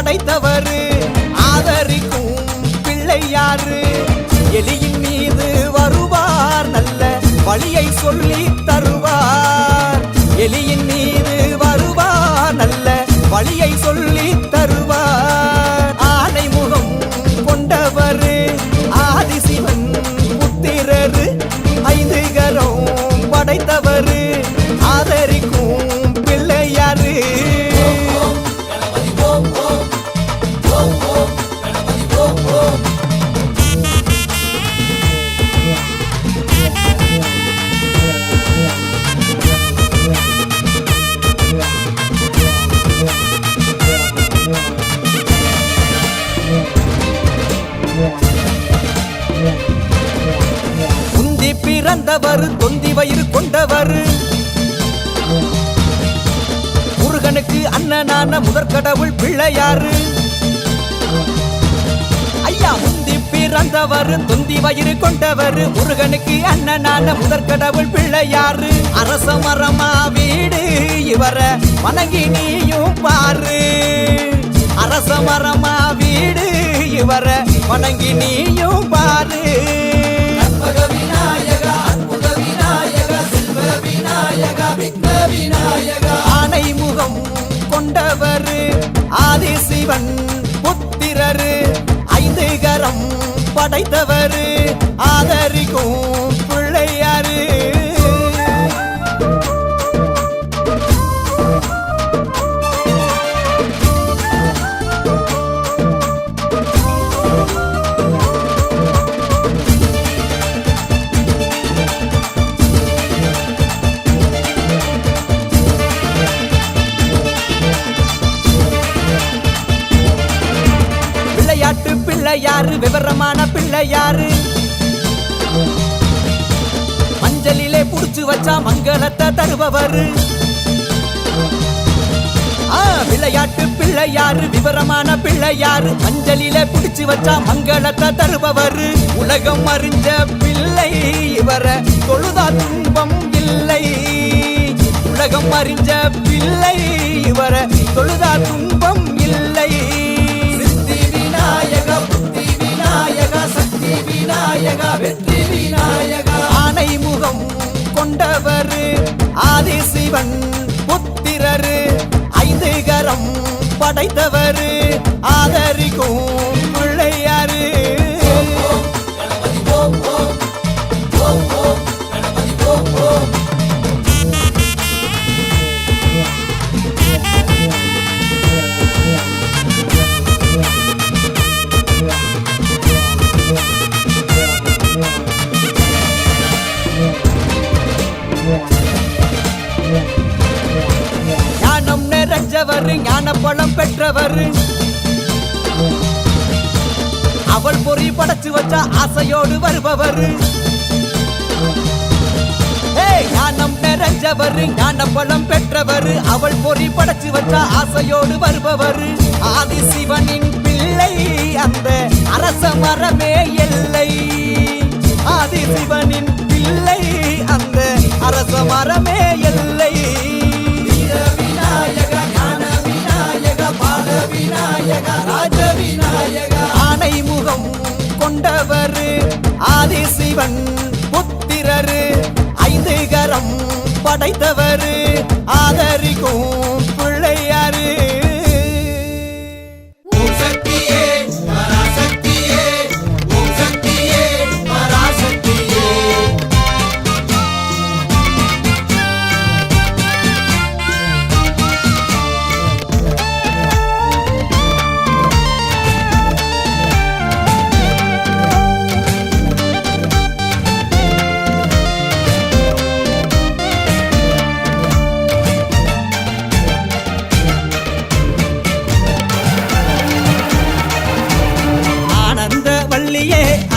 படைத்தவரு ஆதரிக்கும் பிள்ளையாரு எலியின் மீது வருவார் நல்ல வழியை சொல்லி தருவார் எலியின் மீது வருவார் நல்ல வழியை சொல்லி தருவார் ஆனை முகம் கொண்டவரு ஆதிசிவன் புத்திரரு ஐந்து கரம் படைத்தவரு ஆதரிக்கும் பிள்ளையாரு முந்தி பிறந்தவர் தொந்தி வயிறு கொண்டவர் முருகனுக்கு அண்ணனான முதற்கடவுள் பிள்ளையாரு ஐயா முந்தி பிறந்தவர் தொந்தி வயிறு கொண்டவர் முருகனுக்கு அண்ணனான முதற்கடவுள் பிள்ளையாரு அரச மரமா வீடு இவர வணங்கி நீயும் பாரு அரச மரமா வீடு இவர வணங்கி நீயும் பாரு ஆனை முகம் கொண்டவர் ஆதிசிவன் புத்திரரு ஐந்து கரம் படைத்தவர் ஆதரிக்கும் பிள்ளையாரு விளையாட்டு பிள்ளையாரு விவரமான பிள்ளையாரு மஞ்சளிலே புடிச்சு வச்சா மங்களத்தை தருபவரு விளையாட்டு பிள்ளையாரு விவரமான பிள்ளையாரு மஞ்சளிலே புடிச்சு வச்சா மங்களத்தை தருபவரு உலகம் அறிஞ்ச பிள்ளை இவர தொழுதா துன்பம் இல்லை உலகம் அறிஞ்ச பிள்ளை இவர தொழுதா துன்பம் இல்லை ஆனை முகம் கொண்டவர் ஆதிசிவன் புத்திரரு ஐந்து கரம் படைத்தவர் ஆதரிக்கும் பிள்ளையாரு ஞானம் நிறைஞ்சவர் ஞான பழம் பெற்றவர் அவள் பொறி படைச்சு வச்சா ஆசையோடு வருபவர் ஞானம் நிறைஞ்சவர் ஞான பழம் பெற்றவர் அவள் பொறி படைச்சு வச்சா ஆசையோடு வருபவர் ஆதிசிவனின் பிள்ளை அந்த அரச மரமே எல்லை ஆதிசிவனின் பிள்ளை அந்த அரச மரமே எல்லை ஆனை முகம் கொண்டவர் ஆதிசிவன் புத்திரரு ஐந்து கரம் படைத்தவர் ஆதரிக்கும் பிள்ளையாரு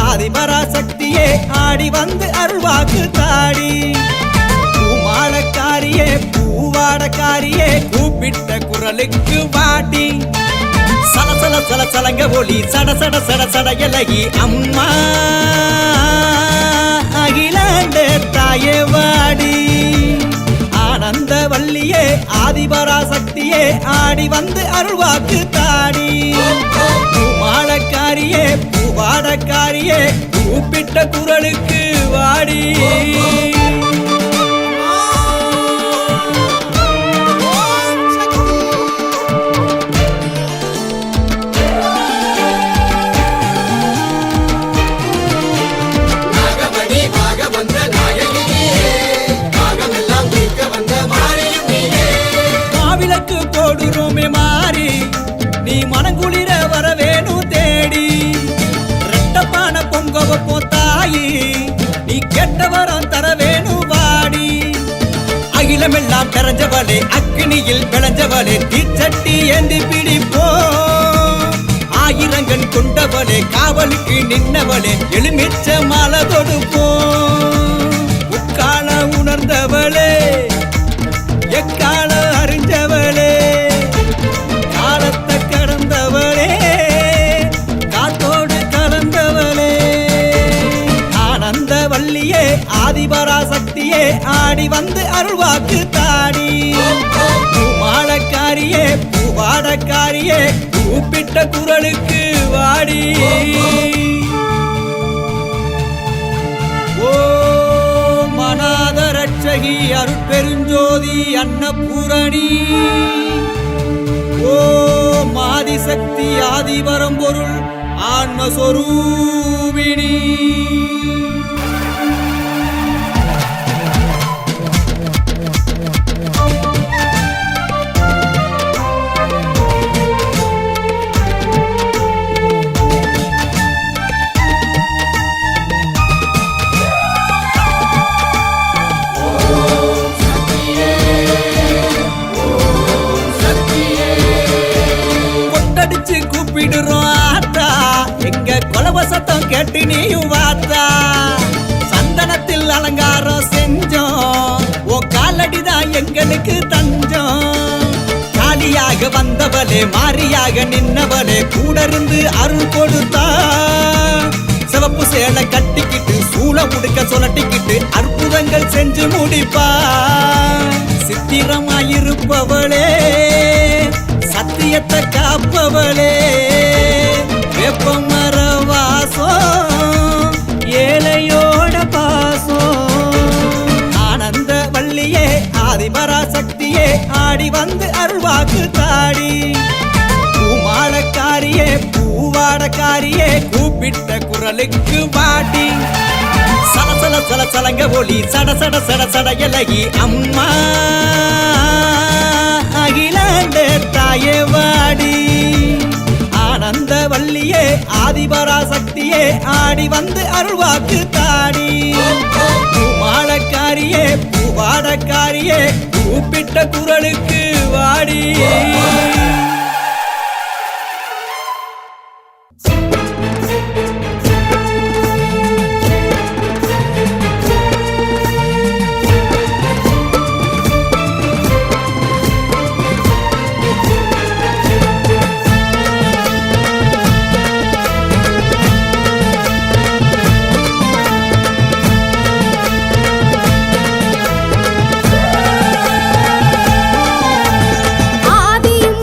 ஆதிபராசக்தியே ஆடி வந்து அருள்வாக்கு தாடி பூமாளக்காரியே பூவாடக்காரியே கூப்பிட்ட குரலுக்கு வாடி சலசல சலசலங்க ஒளி சட சட சட சட எலகி அம்மா அகிலாண்ட தாயே வாடி ஆன ஆனந்த வள்ளியே ஆதிபராசக்தியே ஆடி வந்து அருள்வாக்கு தாடி பூமாலக்காரியே பூவாடக்காரியே கூப்பிட்ட குரலுக்கு வாடி மாவிளக்கு போடுறோமே மாறி நீ மனங்குளிர வர வேணும் தேடி ரெட்டப்பான பொங்க வைப்போம் தாயி நீ கெட்ட வரம் தர வேணும் வாடி அகிலமெல்லாம் நிறைஞ்சவளே அக்கினியில் விளைஞ்சவளே தீச்சட்டி ஏந்தி பிடிப்போம் ஆயிரங்கன் கொண்டவளே காவலுக்கு நின்னவளே எலுமிச்ச மாலை தொடுப்போம் முக்கால உணர்ந்தவளே எக்கால அறிஞ்சவளே காலத்தை கடந்தவளே காத்தோடு கலந்தவளே ஆனந்த வள்ளியே ஆதிபராசக்தியே ஆடி வந்து அருள்வாக்கு தாடி பூமாலக்காரியே பூவாடக்காரியே கூப்பிட்ட குரலுக்கு வாடி மனாத ரட்சகி அருட்பெருஞ்சோதி அன்னபூரணி ஓ மாதிசக்தி ஆதிபரம்பொருள் ஆன்மஸ்வரூபிணி கூப்பிடுறோம் ஆத்தா எங்க கொலவசத்தம் கேட்டு நீயும் வாத்தா சந்தனத்தில் அலங்காரம் செஞ்சோம் ஓ காலடிதான் எங்களுக்கு தஞ்சம் காலியாக வந்தவளே மாரியாக நின்னவளே கூட இருந்து அருள் கொடுத்தா சிவப்பு சேலை கட்டிக்கிட்டு சூள முடுக்க சொலட்டிக்கிட்டு அற்புதங்கள் செஞ்சு முடிப்பா சித்திரமாயிருப்பவளே சத்தியத்தை காப்பவளே வெப்பமர வாசம் ஏழையோட பாசம் ஆனந்த வள்ளியே ஆதிபராசக்தியே ஆடி வந்து அருள்வாக்கு தாடி பூமாலக்காரியே பூவாடக்காரியே கூப்பிட்ட குரலுக்கு வாடி சலசல சல சலங்க ஒளி சட சட சட சட எலகி அம்மா அகிலாண்ட தாயே வாடி ஆனந்த வள்ளியே ஆதிபராசக்தியே ஆடி வந்து அருள்வாக்கு தாடி பூமாலக்காரியே பூவாடக்காரியே கூப்பிட்ட குரலுக்கு வாடி ஆதியும்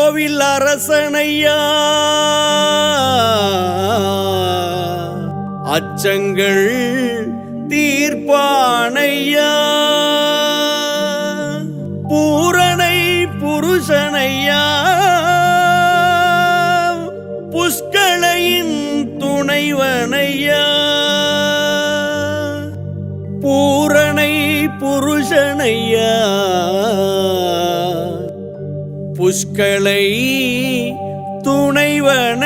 அச்சங்கோவில் அரசனையா அச்சங்கள் தீர்ப்பானையா பூரணை புருஷனையா புஷ்களையின் துணைவனையா பூரணை புருஷனையா புஷ்களை துணைவனையா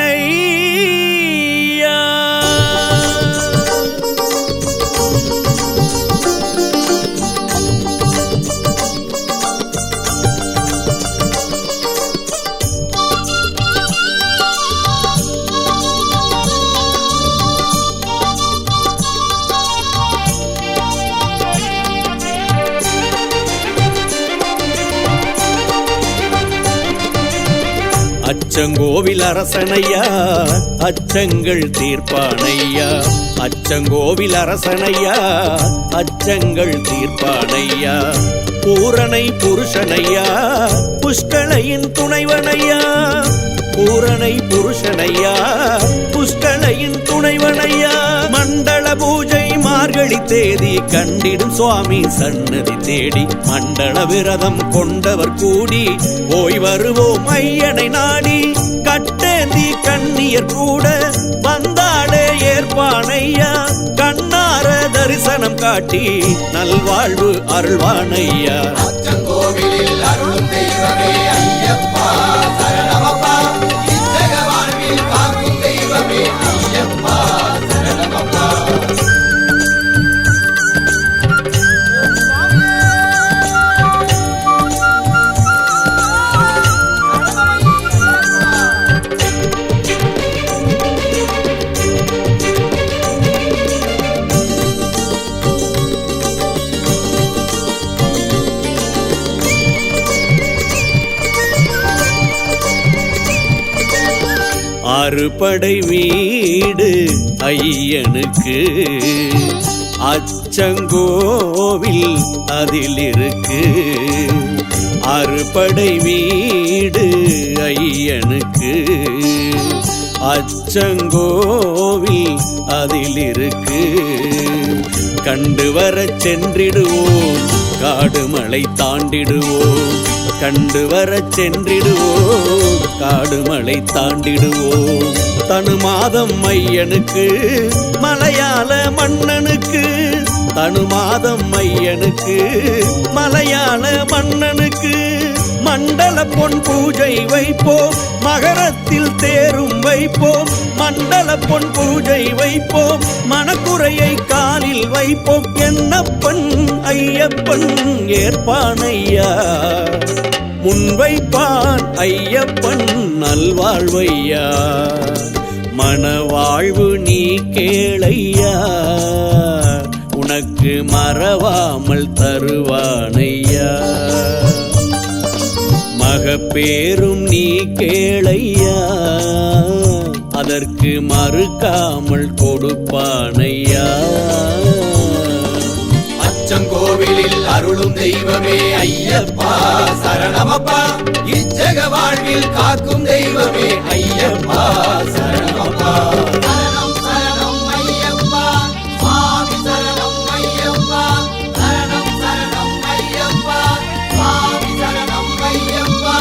அச்சங்கோவில் அரசனையா அச்சங்கள் தீர்ப்பானையா அச்சங்கோவில் அரசனையா அச்சங்கள் தீர்ப்பானையா பூரணை புருஷனையா புஷ்களையின் துணைவனையா பூரணை புருஷனையா புஷ்களையின் துணைவனையா மண்டல பூஜை மார்கழி தேதி கண்டிடும் சுவாமி சன்னதி தேடி மண்டல விரதம் கொண்டவர் கூடி போய் வருவோம் ஐயனை நாடி கட்டேந்தி கண்ணியர் கூட வந்தாலே ஏற்பானையா கண்ணார தரிசனம் காட்டி நல்வாழ்வு அருள்வானையா அச்சங்கோவிலில் அருளும் தெய்வமே ஐயப்பா சரணமப்பா இச்சக வாழ்வில் காக்கும் தெய்வமே ஐயப்பா சரணமப்பா அறுபடை வீடு ஐயனுக்கு அச்சங்கோவில் அதில் இருக்கு அறுபடை வீடு ஐயனுக்கு அச்சங்கோவில் அதில் இருக்கு கண்டு வரச் சென்றிடுவோம் காடுமலை தாண்டிடுவோம் கண்டு வரச் சென்றிடுவோம் காடுமலை தாண்டிடுவோம் தனு மாதம் ஐயனுக்கு மலையாள மன்னனுக்கு தனு மாதம் ஐயனுக்கு மலையாள மன்னனுக்கு மண்டல பொன் பூஜை வைப்போம் மகரத்தில் தேரும் வைப்போம் மண்டல பொன் பூஜை வைப்போம் மனக்குறையை காலில் வைப்போம் என்னப்பன் ஐயப்பன் ஏற்பானையா முன்வைப்பான் ஐயப்பன் நல்வாழ்வையா மனவாழ்வு நீ கேளையா உனக்கு மறவாமல் தருவானையா மகப்பேரும் நீ கேளையா அதற்கு மறுக்காமல் கொடுப்பானையா அச்சங்கோவிலில் அருளும் தெய்வமே ஐயப்பா சரணமப்பா இச்சக வாழ்வில் காக்கும் தெய்வமே ஐயப்பா சரணமப்பா சரணம் சரணம் ஐயப்பா சுவாமி சரணம் ஐயப்பா சரணம் சரணம் ஐயப்பா சுவாமி சரணம் ஐயப்பா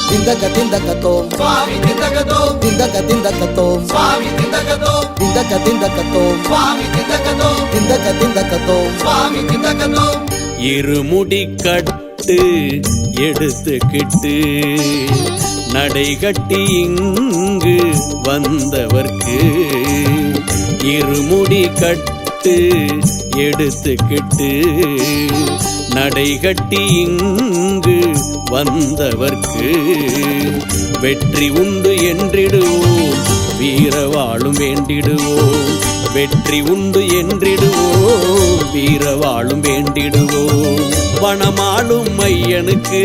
திந்தக திந்தகத்தோம் சுவாமி திந்தகதோம் திந்தக திந்தகத்தோம் சுவாமி திந்தகதோம் திந்தக திந்தகத்தோம் சுவாமி திந்தகதோம் திந்தக திந்தகத்தோம் சுவாமி திந்தகதோம் இருமுடி கட்டு எடுத்துக்கிட்டு நடைகட்டி இங்கு வந்தவர்க்கு இருமுடி கட்டு எடுத்துக்கிட்டு நடைகட்டி இங்கு வந்தவர்க்கு வெற்றி உண்டு என்றிடுவோம் வீரவாளும் வேண்டிடுவோம் வெற்றி உண்டு என்றிடுவோம் வீரவாளும் வேண்டிடுவோம் வனமாளும் ஐயனுக்கு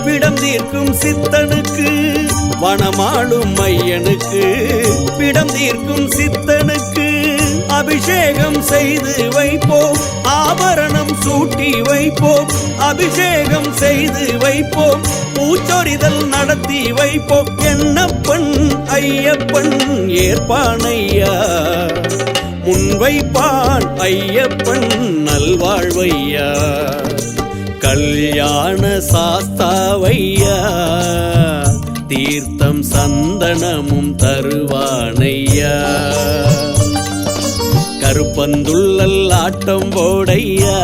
விடம் தீர்க்கும் சித்தனுக்கு வனமாளும் ஐயனுக்கு விடம் தீர்க்கும் சித்தனுக்கு அபிஷேகம் செய்து வைப்போம், ஆபரணம் சூட்டி வைப்போம், அபிஷேகம் செய்து வைப்போம், பூச்சொரிதல் நடத்தி வைப்போம். என்னப்பன் ஐயப்பன் ஏற்பானையா, முன்வைப்பான் ஐயப்பன் நல்வாழ்வையா, கல்யாண சாஸ்தாவையா, தீர்த்தம் சந்தனமும் தருவானையா, கருப்பந்துள்ளல் ஆட்டம் போடையா,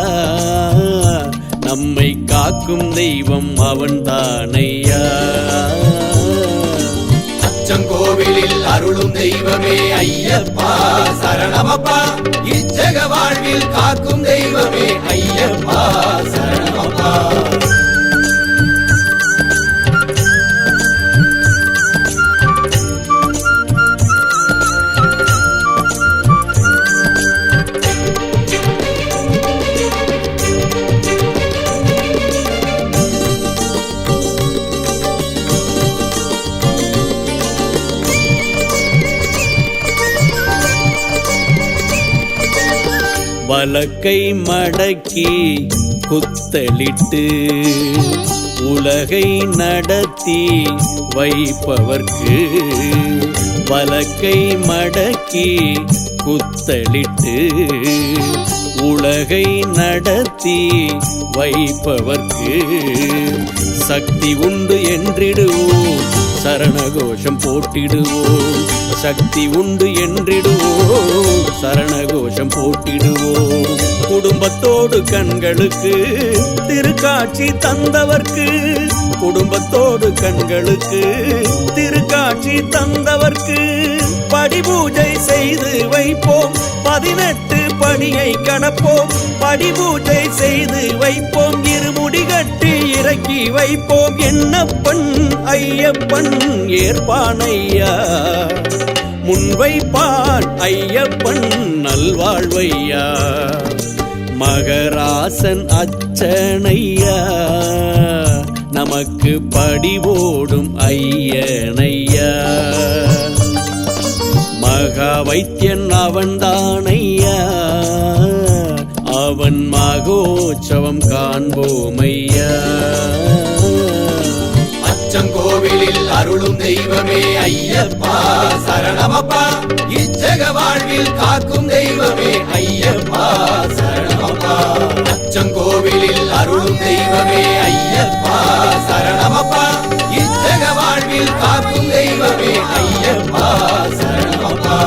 நம்மை காக்கும் தெய்வம் அவன்தானையா. அச்சங்கோவிலில் அருளும் தெய்வமே ஐயப்பா சரணமப்பா, இச்சக வாழ்வில் காக்கும் தெய்வமே ஐயப்பா சரணமப்பா. வலக்கை மடக்கி குத்தலிட்டு உலகை நடத்தி வைப்பவர்க்கு, வலக்கை மடக்கி குத்தலிட்டு உலகை நடத்தி வைப்பவர்க்கு, சக்தி உண்டு என்றிடுவோம், சரணகோஷம் போட்டிடுவோம், சக்தி உண்டு என்றிடுவோம், சரணகோஷம் போட்டிடுவோம். குடும்பத்தோடு கண்களுக்கு திருக்காட்சி தந்தவர்க்கு, குடும்பத்தோடு கண்களுக்கு திருக்காட்சி தந்தவர்க்கு, படிபூஜை செய்து வைப்போம், 18 படியை கடப்போம், படிபூஜை செய்து வைப்போம், இருமுடி கட்டி இறக்கி வைப்போம். என்னப்பன் ஐயப்பன் ஏற்பானையா, முன்வைப்பான் ஐயப்பன் நல்வாழ்வையா, மகராசன் அச்சனையா, நமக்கு படிவோடும் ஐயனையா, மகா வைத்தியன் அவன்தானையா, அவன் மகோற்சவம் காண்போமையா. அச்சங்கோவிலில் அருளும் தெய்வமே ஐயப்பா சரணமப்பா, இச்சக வாழ்வில் காக்கும் தெய்வமே ஐயப்பா சரணமப்பா. அச்சங்கோவிலில் அருளும் தெய்வமே ஐயப்பா சரணமப்பா, இச்சக வாழ்வில் காக்கும் தெய்வமே ஐயப்பா சரணமப்பா.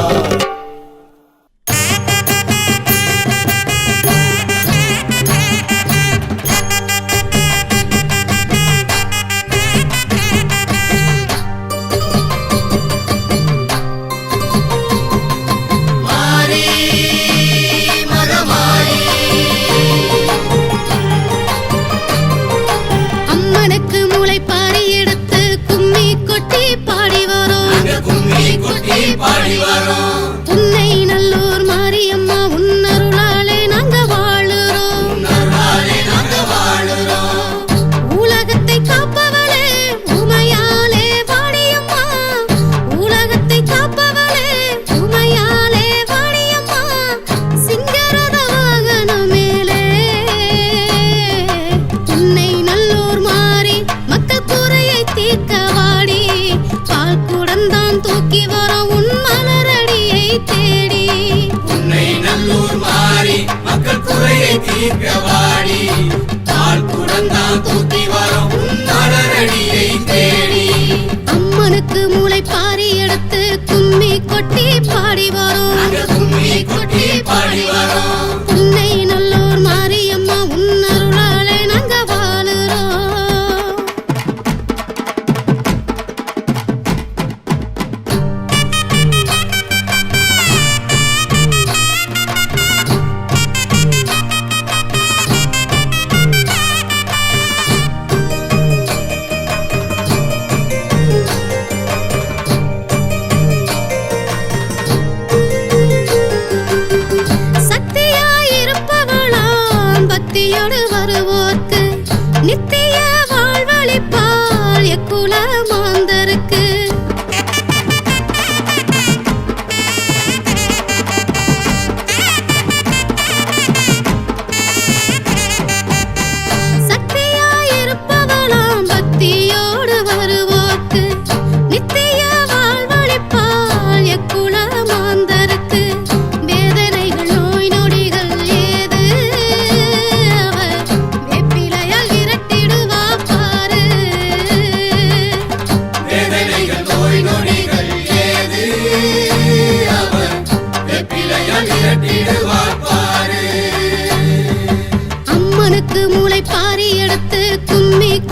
அம்மனுக்கு முளைப்பாரி எடுத்து கும்மி கொட்டி பாடி வரோம். உன்னை நல்லூர் மாரியம்மா உன்னருளாலே நாங்க வாழுறோம். உலகத்தை காப்பவளே உமையாலே வாடியம்மா, உலகத்தை காப்பவளே உமையாலே வாடியம்மா, சிங்கரத வாகனம் மேலே உன்னை நல்லூர் மாறி மக்கள் குறையை தீர்க்க வாடி, பால் குடந்தான் தூக்கி வரோம் உன் மலரடியை தேடி. உன்னை நல்லூர் மாறி மக்கள் குறையை தீர்க்க வாடி, பால் குடந்தான் தூக்கி வரும் உன் மலரடியை தேடி. அம்மனுக்கு முளைப்பாரி எடுத்து கும்மி கொட்டி பாடி வரோம். கும்மி கொட்டி பாடி வரோம். உன்னை நல்லூர் மாரியம்மா உன்னருளாலே நாங்க வாழுறோம். சக்தியா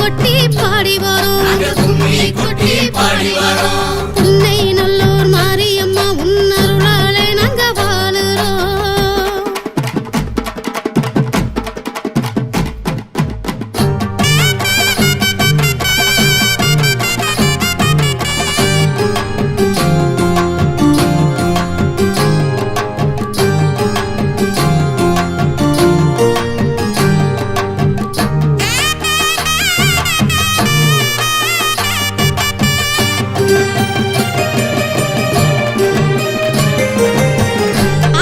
கொட்டி பாடி வரோம் நாங்க கும்மி கொட்டி பாடி வரோம் புன்னை நல்லூர் மாரியம்மா உன்னருளாலே நாங்க வாழுறோம்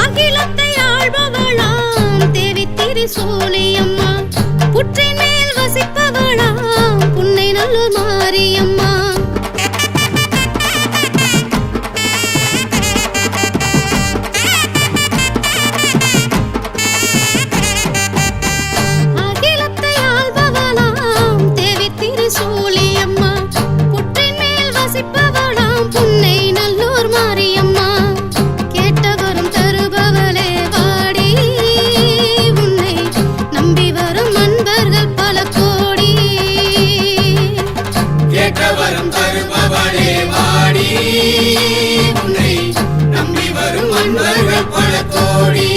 அகிலத்தை ஆள்பவளாம் தேவி திரிசூலியம்மா புற்றின் மேல் வசிப்பவளாம் புன்னை நல்லூர் மாரியம்மா அகிலத்தை ஆள்பவளாம் தேவி திரிசூலியம்மா புற்றின் மேல் வசிப்பவளாம் புன்னை நல்லூர் மாரியம்மா கேட்டவரும் தருபவளே வாடி உன்னை நம்பி வரும் அன்பர்கள் பல கோடி கேட்டவரும் தருபவளே வாடி உன்னை நம்பி வரும் அன்பர்கள் பல கோடி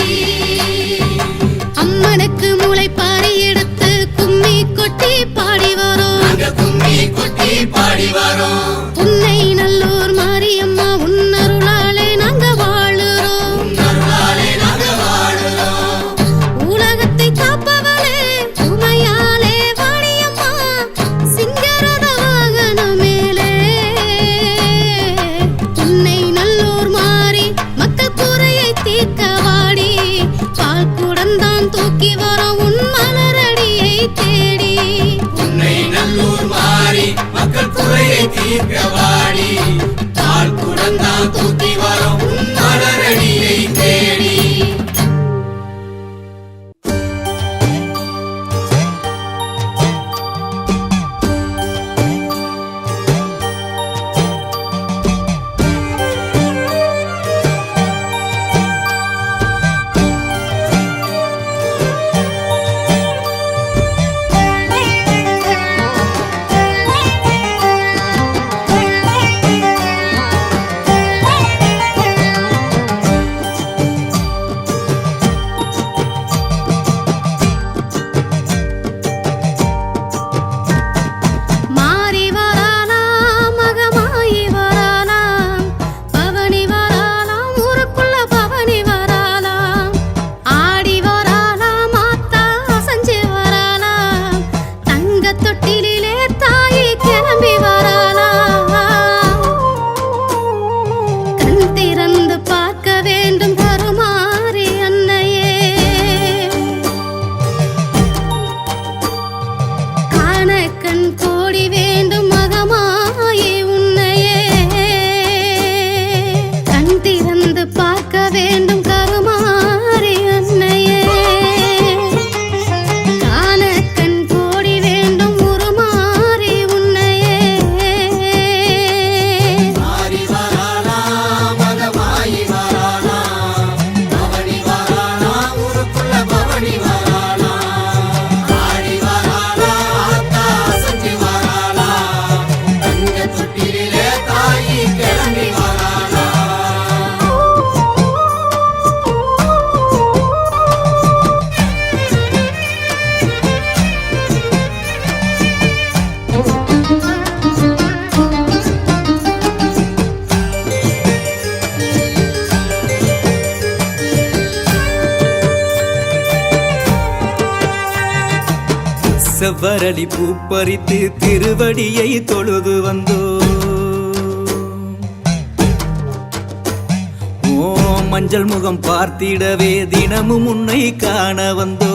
அம்மனுக்கு முளைப்பாரி எடுத்து கும்மி கொட்டி பாடி வரோம் நாங்க கும்மி கொட்டி பாடி வரோம் புன்னை நல்லூர் மாரியம்மா உன்னருளாலே நாங்க வாழுறோம் உன்னருளாலே நாங்க வாழுறோம் உலகத்தை காப்பவளே உமையாலே வாடியம்மா சிங்கரத வாகனம் மேலே புன்னை நல்லூர் மாறி மக்கள் குறையை தீர்க்க வாடி பால் குடந்தான் தூக்கி வரோம் உன் மலரடியை தேடி உன்னை நல்லூர் மாறி மக்கள் குறையை தீர்க்க வாடி பால் குடந்தான் தூக்கி வரும் உன் மலரடியை தேடி மாறி வராலாம் மகமாயி வராலாம் பவனி வராலாம் ஊருக்குள்ள பவனி வராலாம் ஆடி வராலாம் ஆத்தா அசஞ்சு வராலாம் தங்க தொட்டிலே தாயி கிளம்பி வராலாம் கண் திறந்து பார்க்க வேண்டும் கருமாரி அன்னையே காண கண் கோடி வேண்டும் மகமாயே உன்னையே கண் திறந்து பார்க்க வேண்டும் கருமாரி அன்னையே காண கண் கோடி வேண்டும் உருமாறி உன்னையே மாறி வரானா மகமாயி வரானா பவனி வரானா ஊருக்குள்ள பவனி வரானா ஆடி வரானா ஆத்தா அசஞ்சு வரானா தங்க தொட்டிலே தாயி கிளம்பி வரானா செவ்வரளி பூப்பறித்து திருவடியை தொழுது வந்தோ ஓ மஞ்சள் முகம் பார்த்திடவே தினமும் உன்னை காண வந்தோ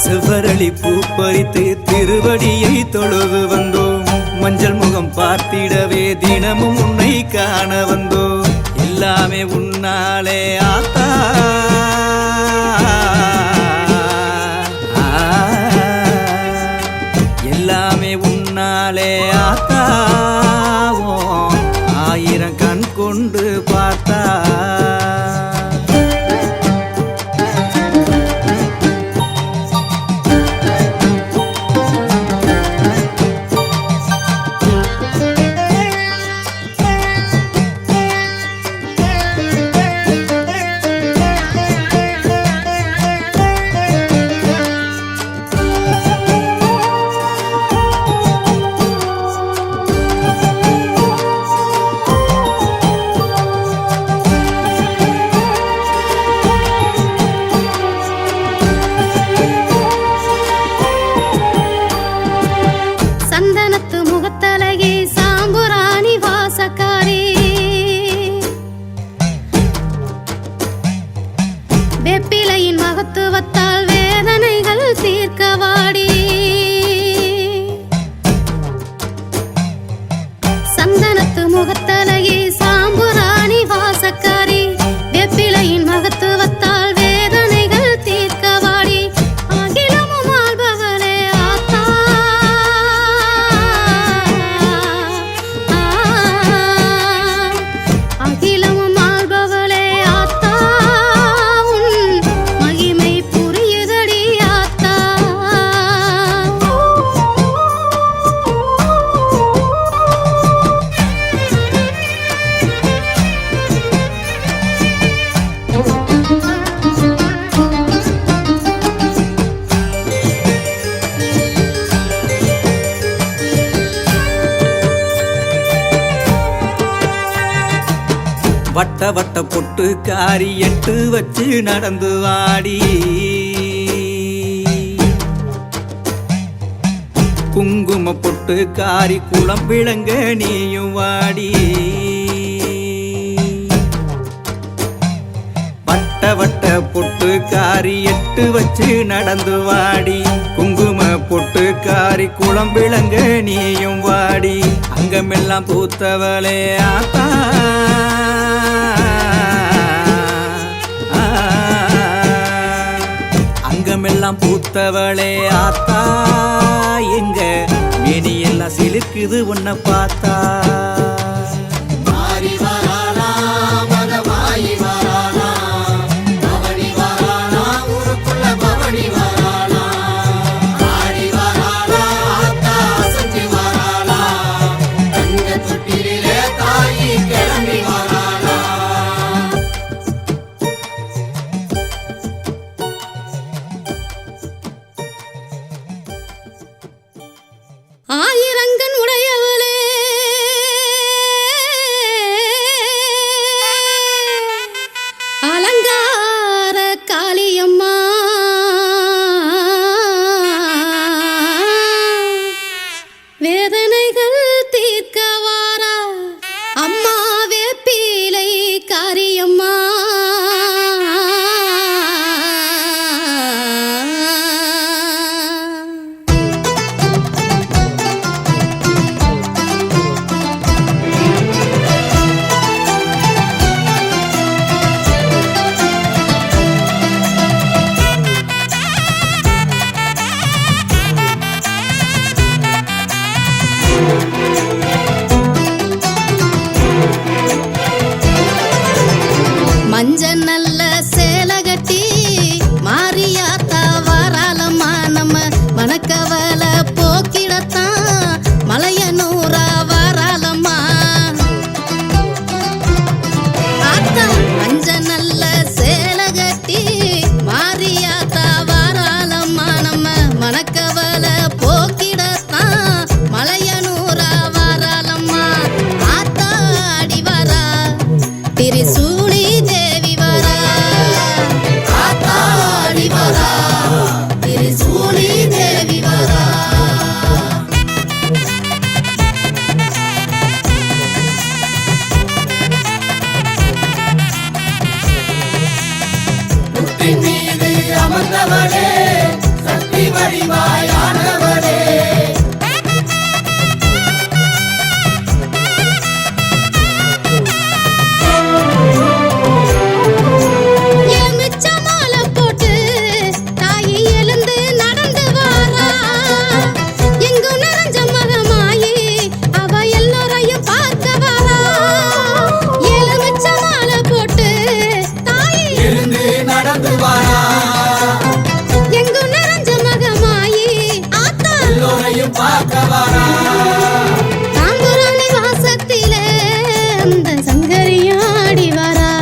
செவ்வரளி பூப்பறித்து திருவடியை தொழுது வந்தோம் மஞ்சள் முகம் பார்த்திடவே தினமும் உன்னை காண வந்தோம் எல்லாமே உன்னாலே ஆத்தா எல்லாமே உன்னாலே ஆத்தா ஆயிரம் கண் கொண்டு பார்த்தா சந்தனத்து முகத்தழகி சாம்புராணி வாசக்காரி வெப்பிலையின் மகத்துவத்தால் வேதனைகள் தீர்க்கவாடி சந்தனத்து முகத்தழகி சாம்புராணி வாசக்காரி வெப்பிலையின் மகத்துவத்தால் வேதனைகள் தீர்க்கவாடி அகிலமும் ஆள்பவளே ஆத்தா அகிலமும் ஆள்பவளே ஆத்தா உன் மகிமை புரியுதடி ஆத்தா வட்ட வட்ட பொட்டு காரி எட்டு வச்சு நடந்து வாடி குங்கும பொட்டு காரி குளம் விளங்க நீயும் வாடி வட்ட வட்ட பொட்டு காரி எட்டு வச்சு நடந்து வாடி குங்கும பொட்டு காரி குளம் விளங்க நீயும் வாடி அங்கமெல்லாம் பூத்தவளே ஆத்தா அங்கமெல்லாம் பூத்தவளே ஆத்தா எங்க மேனியெல்லாம் சிலுக்குது உன்னை பார்த்தா மாறி வராளா மதமாயி வராளா பவனி வராளா ஊருக்குள்ள பவனி வராளா ஆடி வராளா ஆத்தா அசைஞ்சு வராளா தங்க தொட்டிலே தாயி கிளம்பி வராளா ஆயிரங்கன் உடையவளே அலங்கார காளியம்மா வேதனைகள் தீர்க்கவாரா அம்மா வேப்பிலை காரியம்மா மஞ்ச நல்ல சேலை கட்டி மாரியாத்தா வாராளம்மா நம்ம மணக்கவல போக்கிடத்தான் மலையனூரா வாராளம்மா ஆத்தா மஞ்ச நல்ல சேலை கட்டி மாரியாத்தா வாராளம்மா நம்ம மணக்கவல போக்கிடத்தான் மலையனூரா வாராளம்மா ஆத்தா அடி வரா திரிசூலி தேவி வரா ஆத்தா அடி வரா திரிசூலி தேவி வரா முத்தின் மீது அமர்ந்தவளே சக்தி வடிவாயானவளே எலுமிச்ச மாலை போட்டு தாயி எழுந்து நடந்து வாரா எங்கும் நிறைஞ்ச மகமாயி அவ எல்லோரையும் பார்க்க வாரா எலுமிச்ச மாலை போட்டு தாயி எழுந்து நடந்து வாரா எங்கும் நிறைஞ்ச மகமாயி ஆத்தா எல்லோரையும் பார்க்க வாரா தாம்பூராணி வாசத்திலே அந்த சங்கரியாடி வரா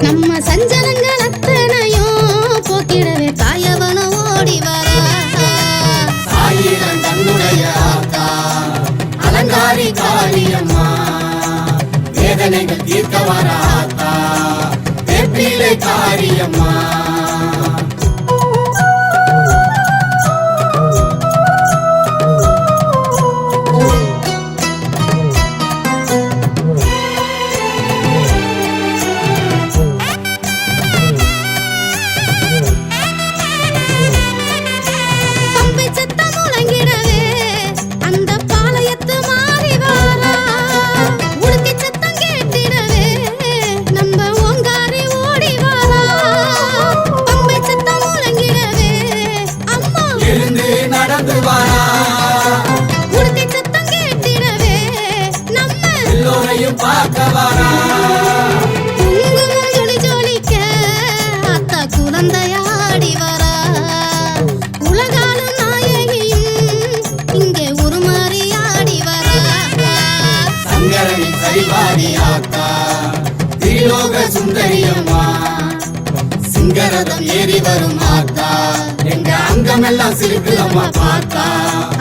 நம்ம சஞ்சலங்கள் அத்தனையும் போக்கிடவே தாயவன ஓடி வரா ஆயிரம் தன்னுடைய ஆத்தா அலங்காரி காளியம்மா வேதனைகள் தீர்க்க வாரா ஆத்தா வேப்பிலை காரியம்மா வரும் ஆத்தா எங்க அங்கமெல்லாம் சிரிக்குதம்மா பார்த்தா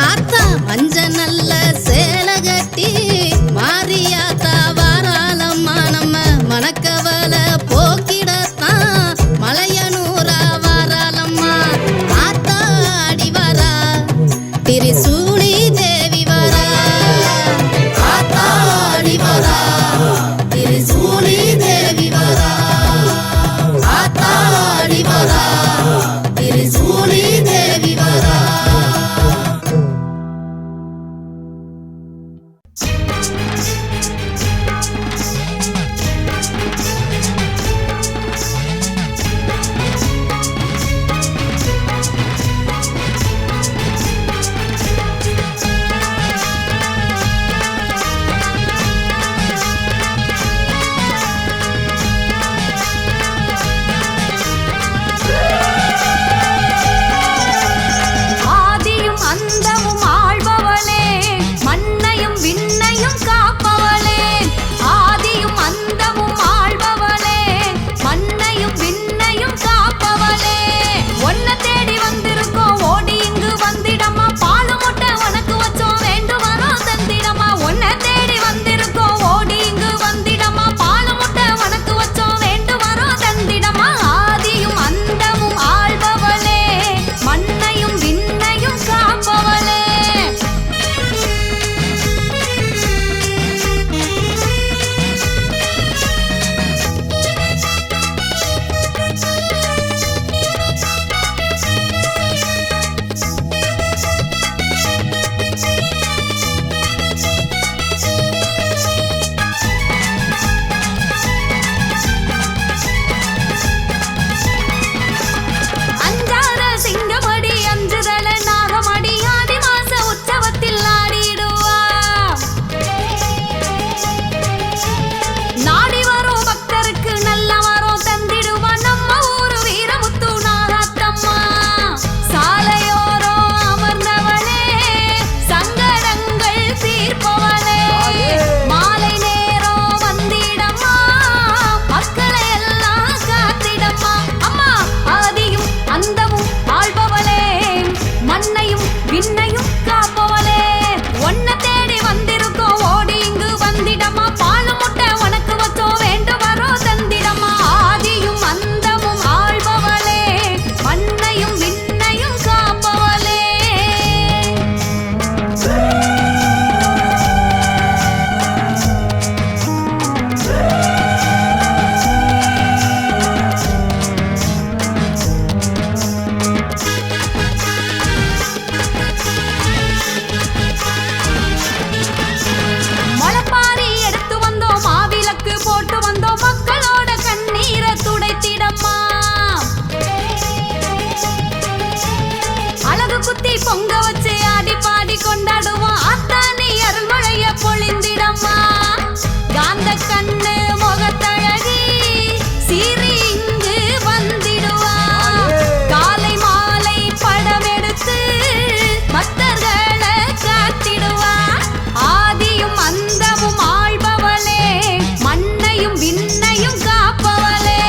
ஆத்தா மஞ்ச நல்ல சேலை கட்டி மாரியாத்தா வாராளம்மா நம்ம மனக்கவல போக்கிடத்தான் மலையனூரா வாராளம்மா ஆத்தா அடி வரா திரிசூலி தேவி வரா ஆத்தா அடி வரா திரிசூலி தேவி வரா ஆத்தா அடி வரா திரிசூலி தேவி வரா ஆதியும் அந்தமும் ஆள்பவளே மண்ணையும் விண்ணையும் காப்பவளே ஆதியும் அந்தமும் ஆள்பவளே மண்ணையும் விண்ணையும் காப்பவளே ஒன்ன தேடி வந்திருக்கோம் ஓடி இங்கு வந்திடமா பாலு முட்டை உனக்கு வச்சோம் வேண்டு வரோம் தந்திடமா ஒன்ன தேடி வந்திருக்கோம் ஓடி இங்கு வந்திடமா பாலு முட்டை உனக்கு வச்சோம் வேண்டு வரோம் தந்திடமா ஆதியும் அந்தமும் ஆள்பவளே மண்ணையும் விண்ணையும் காப்பவளே அஞ்சார சிங்கமடி அஞ்சுதல நாகமடி ஆடி மாச உற்சவத்தில் ஆடிடுவா நாடி வரும் பக்தருக்கு நல்ல வரம் தந்திடுவா நம்ம ஊரு வீரமுத்து நாகத்தம்மா சாலையோரம் அமர்ந்தவளே சங்கடங்கள் தீர்ப்பவளே மாலை நேரம் வந்திடம்மா மக்களை எல்லாம் காத்திடம்மா அம்மா ஆதியும் அந்தமும் ஆள்பவளே மண்ணையும் விண்ணையும் காப்பவளே ஒன்ன தேடி வந்திருக்கோம் ஓடி இங்கு வந்திடமா பாலு முட்டை உனக்கு வச்சோ வேண்டு வரோ தந்திடமா ஆதியும் அந்தமும் ஆள்பவளே மண்ணையும் விண்ணையும் காப்பவளே முளைப்பாரி எடுத்து வந்தோம் மாவிளக்கு போட்டு வந்தோம் மக்களோட கண்ணீரை துடைத்திடம்மா அழகு குத்தி பொங்க வச்சு ஆடி பாடி கொண்டாடுவோம் ஆத்தானி அருள்மழைய பொழிந்திடம்மா காந்த கண்ணு முகத்தழகி சீறி இங்கு வந்திடுவா காலை மாலை படம் எடுத்து பக்தர்களை காத்திடுவா ஆதியும் அந்தமும் ஆள்பவளே மண்ணையும் விண்ணையும் காப்பவளே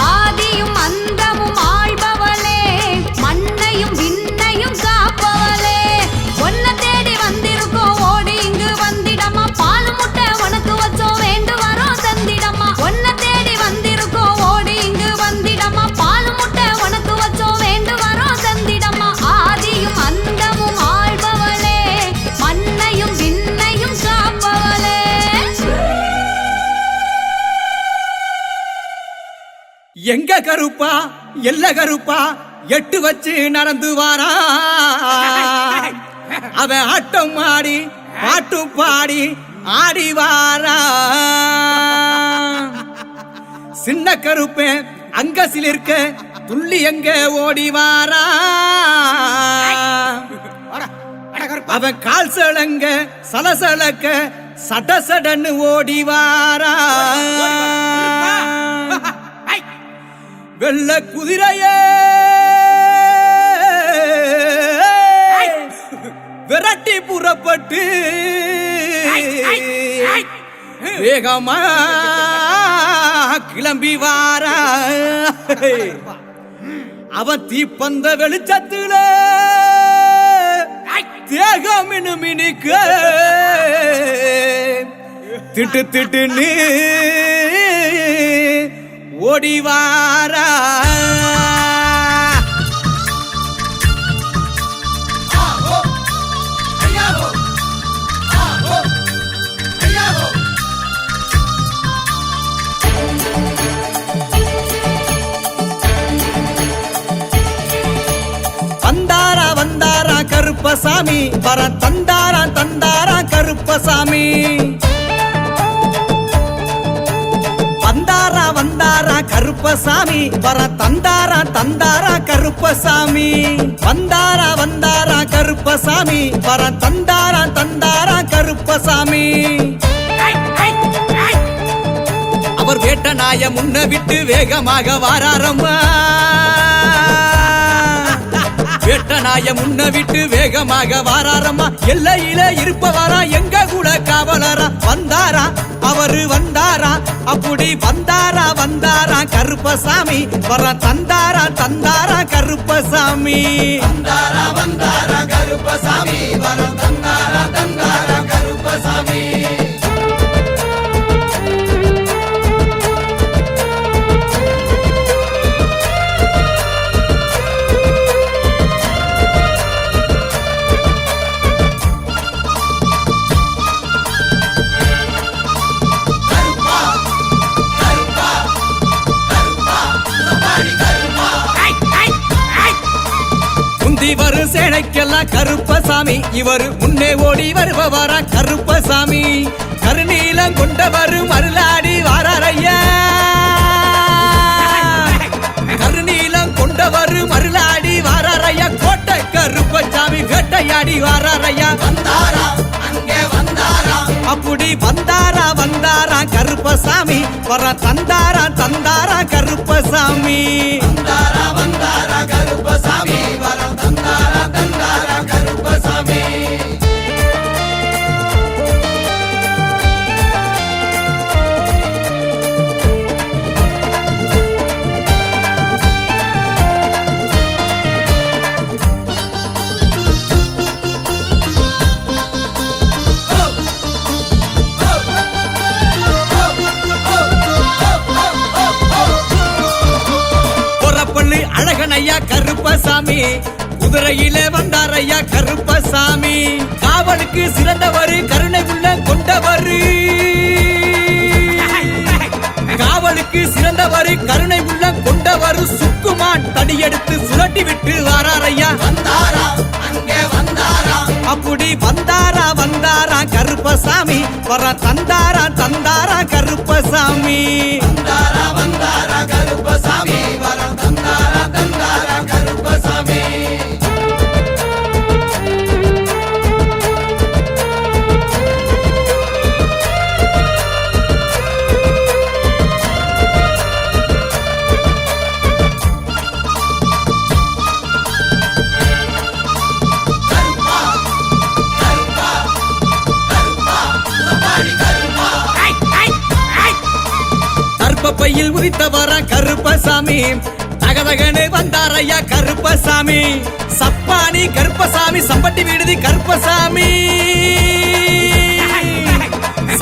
ஆதியும் அந்தமும் ஆள்பவளே மண்ணையும் விண்ணையும் காப்பவளே ஒன்ன தேடி வந்திருக்கோம் ஓடி இங்கு வந்திடமா பாலு முட்டை உனக்கு வச்சோம் வேண்டு வரோம் தந்திடமா ஒன்ன தேடி வந்திருக்கோம் ஓடி இங்கு வந்திடமா பாலு முட்டை உனக்கு வச்சோம் வேண்டு வரோம் தந்திடமா ஆதியும் அந்தமும் ஆள்பவளே மண்ணையும் விண்ணையும் காப்பவளே எங்க கருப்பா எல்ல கருப்பா எட்டு வச்சு நடந்து வாரா அவன் ஆட்டம் ஆடி பாட்டும் பாடி ஆடி வாரா சின்ன கருப்பேன் அங்க சிலிர்க்க துள்ளி எங்க ஓடி வாரா அவன் கால் சலங்க சலசலக்க சட சடன்னு ஓடி வாரா வெள்ள குதிரையே விரட்டி புறப்பட்டு வேகமா கிளம்பி வாரா அவன் தீப்பந்த வெளிச்சத்துல தேகம் மினுமினுக்க திட்டு திட்டுன்னு ஓடிவாரா வந்தாரா வந்தாரா கருப்பசாமி வர தந்தாரா தந்தாரா கருப்பசாமி வந்தாரா வந்தாரா கருப்பசாமி வர தந்தாரா தந்தாரா கருப்பசாமி வந்தாரா வந்தாரா கருப்பசாமி வர தந்தாரா தந்தாரா கருப்பசாமி அவர் வேட்ட நாய முன்ன விட்டு வேகமாக வாராரம்மா வேட்ட நாய முன்ன விட்டு வேகமாக வாராரம்மா எல்லையில இருப்பவரா எங்க கூட காவலரா வந்தாரா அவரு வந்தாரா அப்படி வந்தாரா வந்தாரா கருப்பசாமி வர தந்தாரா தந்தாரா கருப்பசாமி வந்தாரா வந்தாரா கருப்பசாமி வர தந்தாரா தந்தாரா கருப்பசாமி இவரு சேனைக்கெல்லாம் கருப்பசாமி இவரு முன்னே ஓடி வருபவரா கருப்பசாமி கருநீலம் கொண்டவரு மருளாடி வாராரையா கருநீலம் கொண்டவரு மருளாடி வாராரையா கோட்டை கருப்பசாமி வேட்டையாடி வாராரையா வந்தாரா அங்கே வந்தாரா அப்படி வந்தாரா வந்தாரா கருப்பசாமி வர தந்தாரா தந்தாரா கருப்பசாமி வந்தாரா வந்தாரா கருப்பசாமி வர தந்தாரா தந்தாரா கருப்பசாமி அழகனையா கருப்பசாமி குதிரையிலே வந்தாரையா கருப்பசாமி காவலுக்கு சிறந்தவரு கருணை உள்ள கொண்டவரு காவலுக்கு சிறந்தவரு கருணை உள்ள கொண்டவரு சுக்குமான் தடியெடுத்து சுழட்டி விட்டு வாராரையா வந்தாரா அங்கே வந்தாரா அப்படி வந்தாரா வந்தாரா கருப்பசாமி வர தந்தாரா தந்தாரா கருப்பசாமி வந்தாரா வந்தாரா கருப்பசாமி வர தந்தாரா தந்தாரா கருப்பசாமி பையில் உரித்தவரா கருப்பசாமி தகதகனே வந்தாரையா கருப்பசாமி சப்பானி கருப்பசாமி சம்பட்டி விடுதி கருப்பசாமி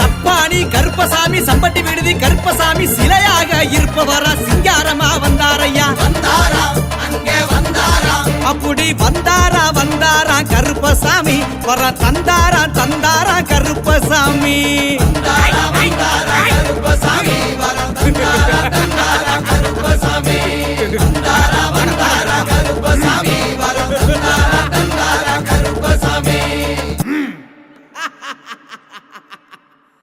சப்பானி கருப்பசாமி சம்பட்டி விடுதி கருப்பசாமி சிலையாக இருப்பவரா சிங்காரமா வந்தாரையா வந்தாரா அங்கே வந்தாரா அப்படி வந்தாரா வந்தாரா கருப்பசாமி வர தந்தாரா தந்தாரா கருப்பசாமி வந்தாரா